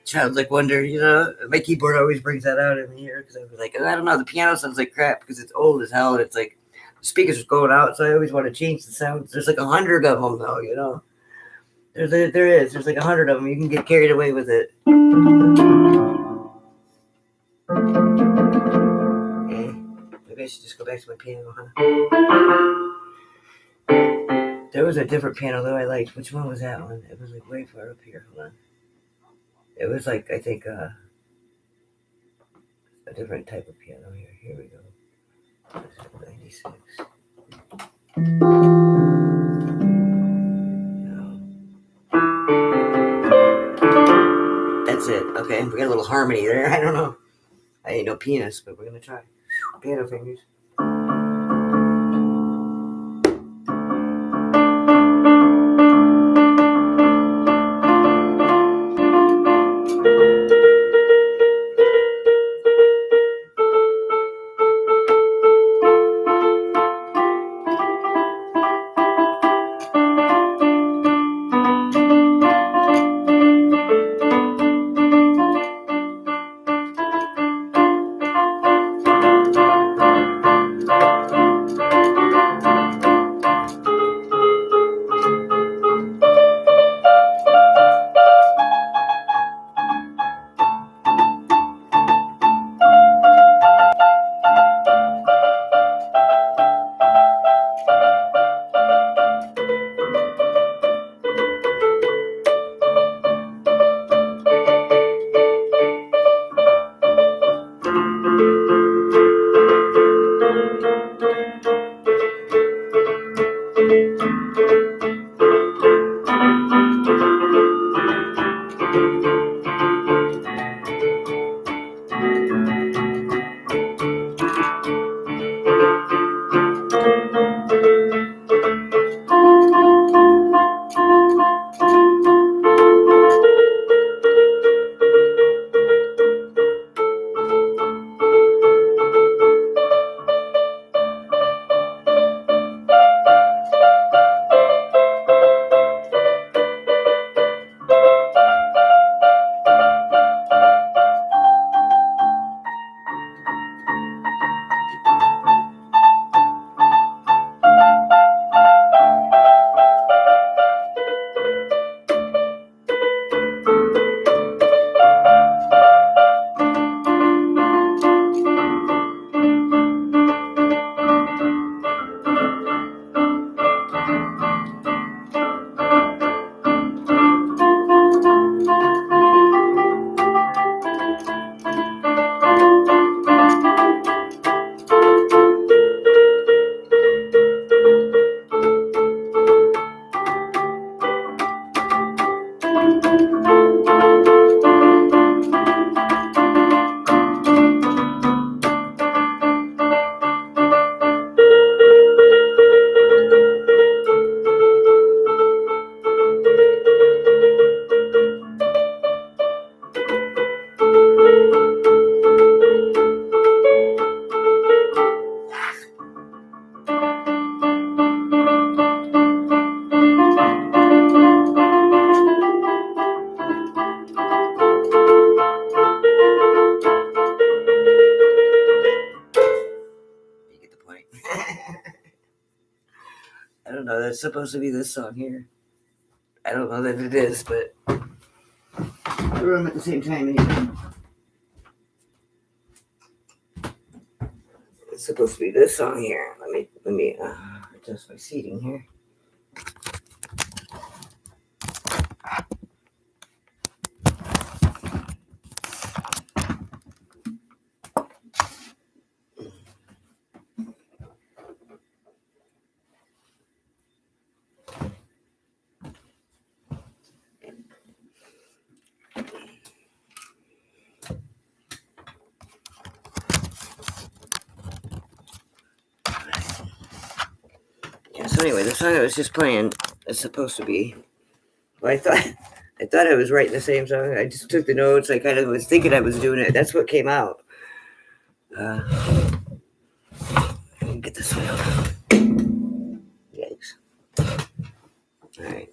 Childlike wonder, my keyboard always brings that out in me here because I was like, I don't know, the piano sounds like crap because it's old as hell and it's like the speakers are going out, so I always want to change the sound. There's like 100 of them though, There's like 100 of them. You can get carried away with it. Maybe I should just go back to my piano, huh? There was a different piano though I liked. Which one was that one? It was like way far up here. Hold on. It was like, I think, a different type of piano here. Here we go. 96. Okay, we got a little harmony there. I don't know. I ain't no pianist, but we're gonna try. Piano fingers. I don't know. That's supposed to be this song here. I don't know that it is, but I wrote them at the same time anyway. It's supposed to be this song here. Let me adjust my seating here. Yeah, so anyway, the song I was just playing is supposed to be. Well, I thought I was writing the same song. I just took the notes. I kind of was thinking I was doing it. That's what came out. Let me get this one out. Yikes. All right.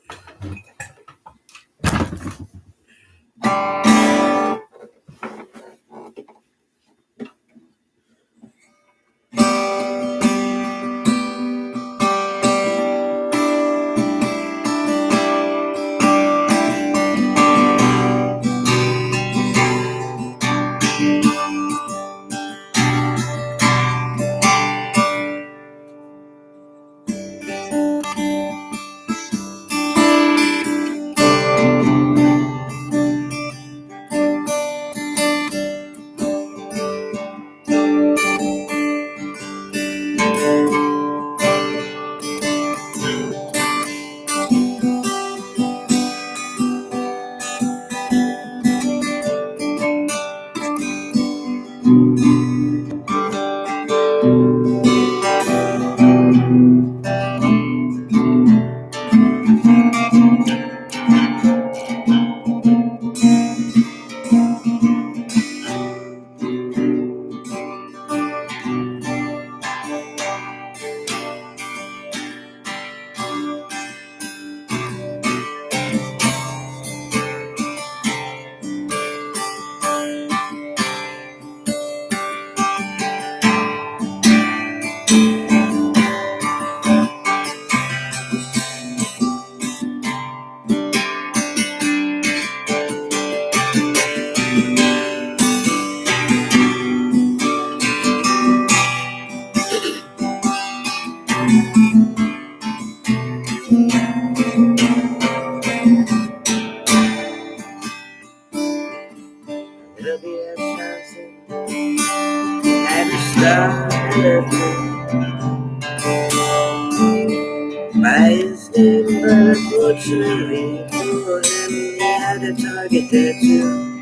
but unfortunately for him, he had a target tattoo.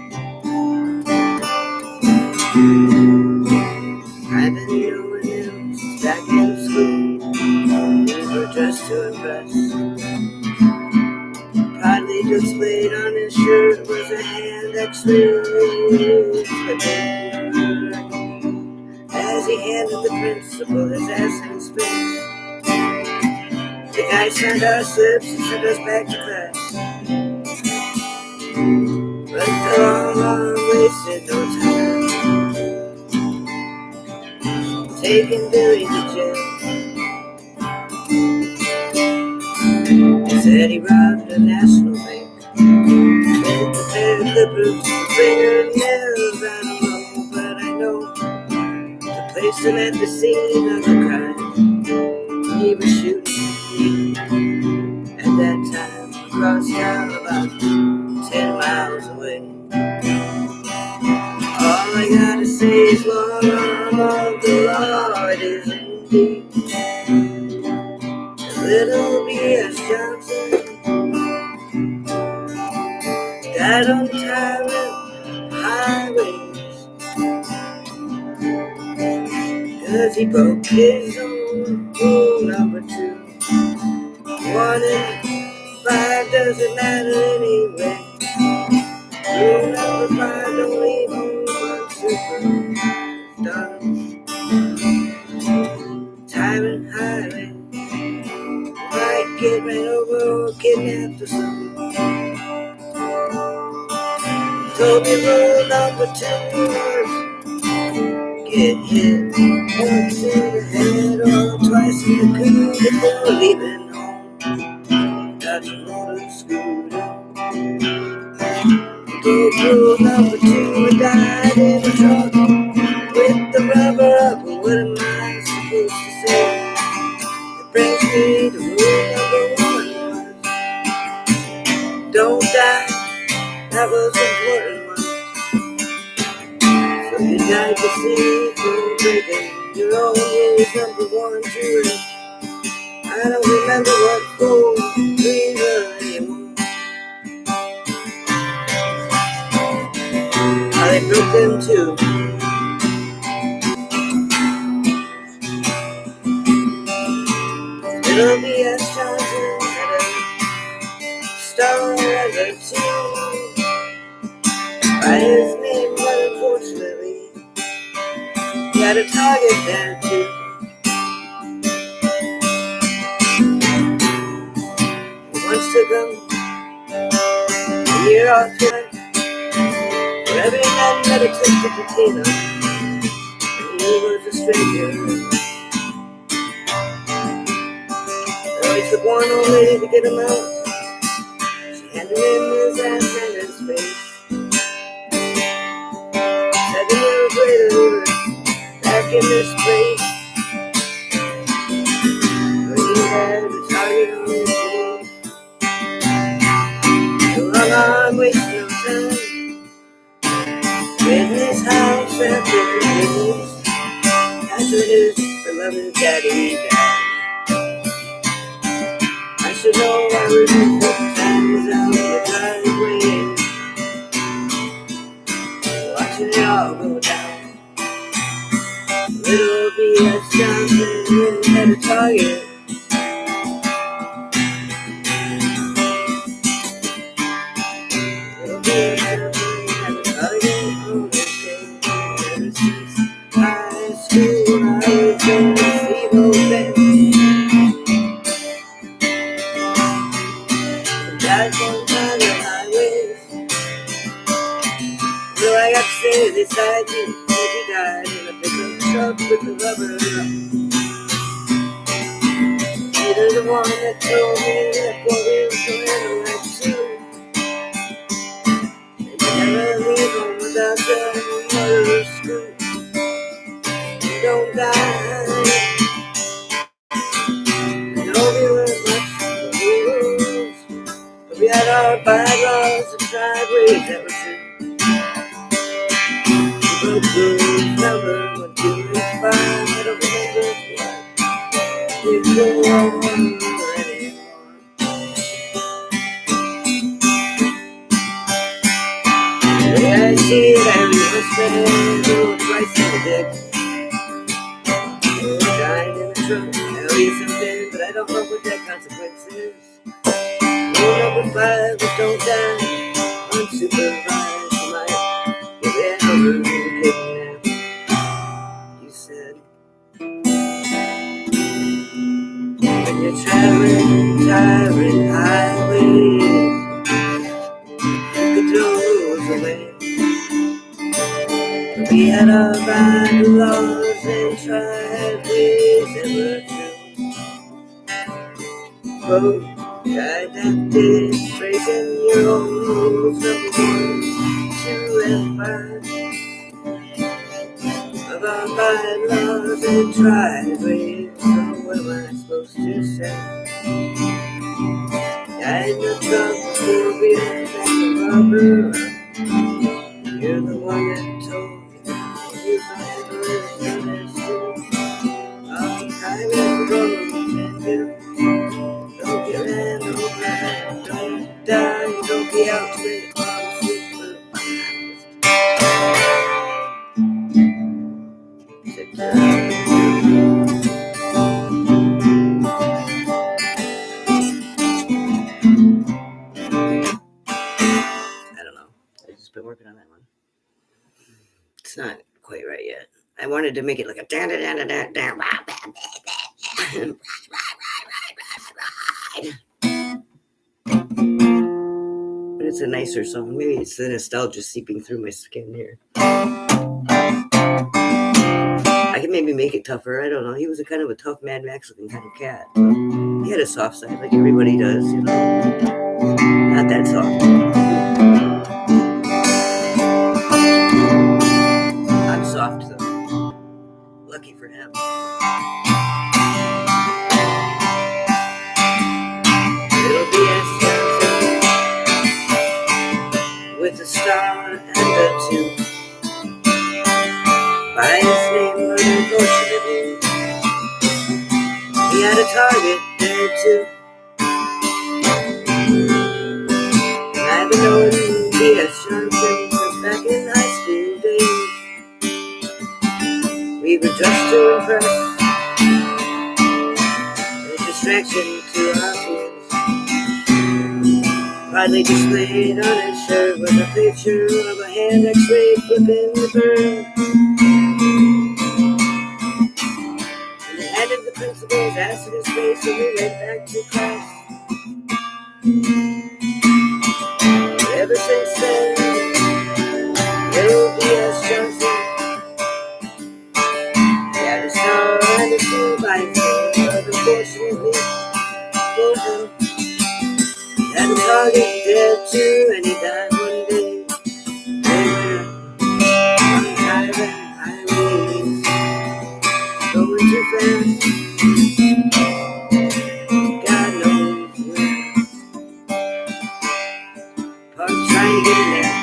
I've been knowing him since back in school, never just to impress. Proudly displayed on his shirt was a hand X-ray, as he handed the principal his ass in his face. The guy signed our slips and sent us back to class. But the long wasted no time taking Billy to jail. They said he robbed a national bank with a pair of clippers, fingernails. I don't know, but I know to place him at the scene of the crime. He was shooting at that time across town about 10 miles away. All I gotta say is long arm of the law, it is indeed. Little B.S. Johnson died on tyrant highways 'cause he broke his own rule number 2. 1 in 5 doesn't matter anyway. Rule number 5, don't leave on one super done. Tyrant highway might get ran over or kidnapped or something. Told me rule number 2 was get hit once in the head or twice in the coup before leaving home. Got your motor scooter. Gave rule number 2 and died in the truck with the rubber up. What am I supposed to say? It brings me to rule number 1 was don't die. That was an important one. So you died to see through breaking your own rules. Number 1, 2, and I don't remember what 4, 3 were anymore. I broke them too. Little B.S. Johnson had a star as a team by his name, but unfortunately he had a target there too. He once took him a year off his life for every man that attempted to tame him, and he was a stranger. It took one old lady to get him out. She handed him his ass and his face. 7 years later, we were back in this place where he had a target on his face. So I'm wasting no time in his house after his beloved daddy died. I should know I remember the times out the driveway, watching it all go down. Little B.S. Johnson really had a target. Little B.S. Johnson had a target on his face. Ever since high school, I was going to see those days. Died on private highways. So I got to say beside you, that you died in a pickup truck with the rubber up. You're the one that told me that 4 wheels going like 2. And you never leave home without the motor scoop. You don't die. I know we weren't much rules. We had our bylaws and driveways that were true. We broke rules number 1, 2, and 5. I don't remember what we go on anymore. see it, I really spend it, twice in the dick. Dying in the trunk, hell you something, but I don't know what that consequence is. Rule number 5 is don't die unsupervised. You might get ran over with a kidnap. You said, when you're traveling, tiring highways, you could throw those away. We had our bad laws and tried ways that were true. Oh, didactic, breaking your own rules of 1, 2, and 5. Of our bad laws and tried ways. So what am I supposed to say? And your trunk will be a rubber. You're the one that told me. You find the rest of this too. I'll time and road and you don't get in, don't die, don't die, don't be out to it on supervised. Sit down. I don't know. I've just been working on that one. It's not quite right yet. I wanted to make it like a but it's a nicer song. Maybe it's the nostalgia seeping through my skin here. I can maybe make it tougher. I don't know. He was a kind of a tough Mad Max looking kind of cat. He had a soft side like everybody does, you know. Not that soft. I'm soft though. Lucky for him. It'll be a sunset with a star and a 2. By his name, but unfortunately, he had a target there too. And I've been knowing B.S. Johnson since back in high school days. We were just to impress, a distraction to our fears. Proudly displayed on his shirt was a picture of a hand X-ray flipping the bird. And they handed the principal's ass in his face and we went back to class. But ever since then, little B.S. Johnson, he had a star and a 2 by his name, but unfortunately, for him, he had a target there too, and he died one day. They were on Tyranny highways, going too fast. God knows where. Parked trying to get in there,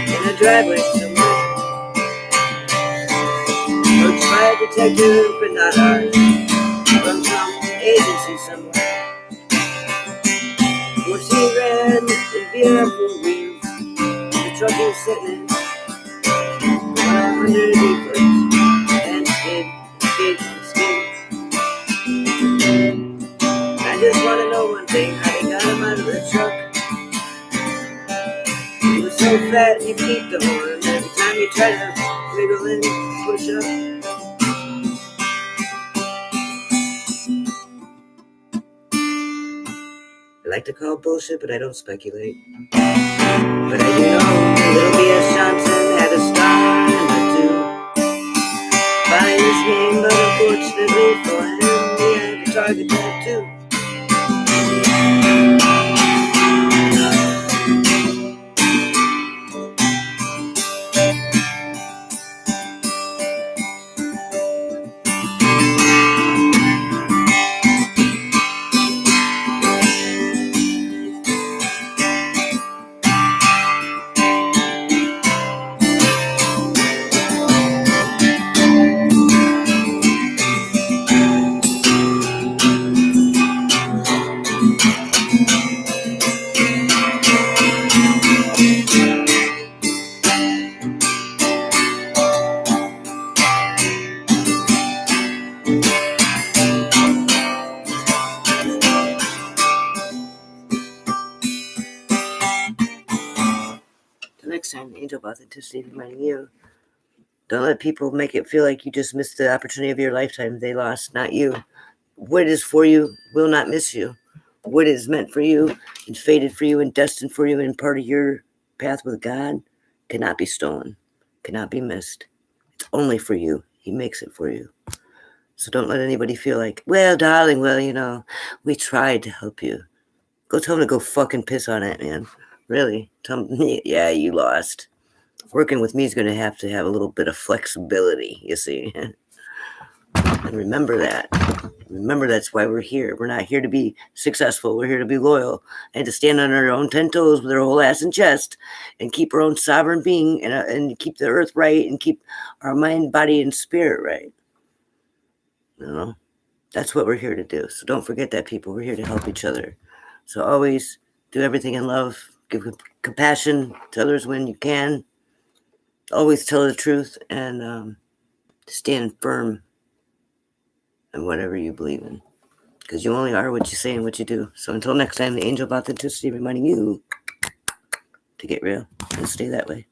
in a driveway somewhere. Looks by a detective, but not ours, from some agency somewhere. Once he ran in vehicle wheels, the truck he was sitting in, 100 foot, and skid. I just want to know one thing, how they got him out of the truck. He was so fat you beat the horn every time you try to wiggle and push up. I like to call bullshit, but I don't speculate. But I do know little B.S. Johnson had a star and a 2 by his name, but unfortunately for him, he had a target there too. next time, the angel of authenticity reminding you, don't let people make it feel like you just missed the opportunity of your lifetime. They lost, not you. What is for you will not miss you. What is meant for you and fated for you and destined for you and part of your path with God cannot be stolen, cannot be missed. It's only for you. He makes it for you. So don't let anybody feel like, well, darling, we tried to help you. Go tell them to go fucking piss on it, man. Really. Tell them, yeah, you lost. Working with me is going to have a little bit of flexibility, you see. And remember that. Remember that's why we're here. We're not here to be successful. We're here to be loyal and to stand on our own 10 toes with our whole ass and chest and keep our own sovereign being and keep the earth right and keep our mind, body, and spirit right. That's what we're here to do. So don't forget that, people. We're here to help each other. So always do everything in love. Give compassion to others when you can. Always tell the truth and stand firm in whatever you believe in. Because you only are what you say and what you do. So until next time, the angel of authenticity reminding you to get real and stay that way.